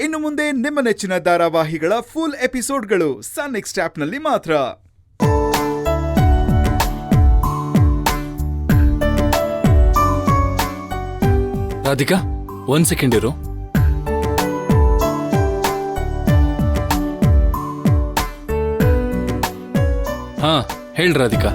ಇನ್ನು ಮುಂದೆ ನಿಮ್ಮ ನೆಚ್ಚಿನ ಧಾರಾವಾಹಿಗಳ ಫುಲ್ ಎಪಿಸೋಡ್ಗಳು ಸನ್ ನೆಕ್ಸ್ಟ್ ಆಪ್ನಲ್ಲಿ ಮಾತ್ರ. ರಾಧಿಕಾ, 1 ಸೆಕೆಂಡ್ ಇರು. ಹಾ, ಹೇಳ್ ರಾಧಿಕಾ.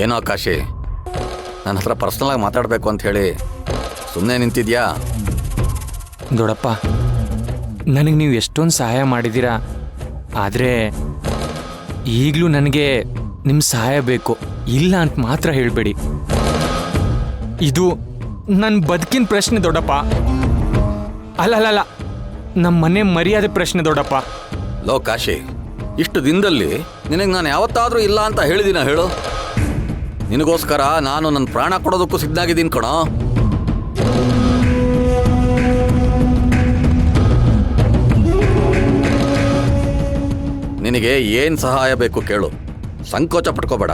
ಏನೋ ಕಾಶಿ, ನನ್ನ ಹತ್ರ ಪರ್ಸ್ನಲ್ ಆಗಿ ಮಾತಾಡಬೇಕು ಅಂತ ಹೇಳಿ ಸುಮ್ಮನೆ ನಿಂತಿದ್ಯಾ? ದೊಡ್ಡಪ್ಪ, ನನಗೆ ನೀವು ಎಷ್ಟೊಂದು ಸಹಾಯ ಮಾಡಿದ್ದೀರಾ. ಆದರೆ ಈಗಲೂ ನನಗೆ ನಿಮ್ಮ ಸಹಾಯ ಬೇಕು. ಇಲ್ಲ ಅಂತ ಮಾತ್ರ ಹೇಳಬೇಡಿ. ಇದು ನನ್ನ ಬದುಕಿನ ಪ್ರಶ್ನೆ ದೊಡ್ಡಪ್ಪ. ಅಲ್ಲ, ನಮ್ಮ ಮನೆ ಮರ್ಯಾದೆ ಪ್ರಶ್ನೆ ದೊಡ್ಡಪ್ಪ. ಲೋ ಕಾಶಿ, ಇಷ್ಟು ದಿನದಲ್ಲಿ ನಿನಗೆ ನಾನು ಯಾವತ್ತಾದರೂ ಇಲ್ಲ ಅಂತ ಹೇಳಿದ್ದೀನ ಹೇಳು? ನಿನಗೋಸ್ಕರ ನಾನು ನನ್ನ ಪ್ರಾಣ ಕೊಡೋದಕ್ಕೂ ಸಿದ್ಧಾಗಿದ್ದೀನಿ ಕಣೋ. ನಿನಗೆ ಏನು ಸಹಾಯ ಬೇಕು ಕೇಳು, ಸಂಕೋಚ ಪಟ್ಕೋಬೇಡ.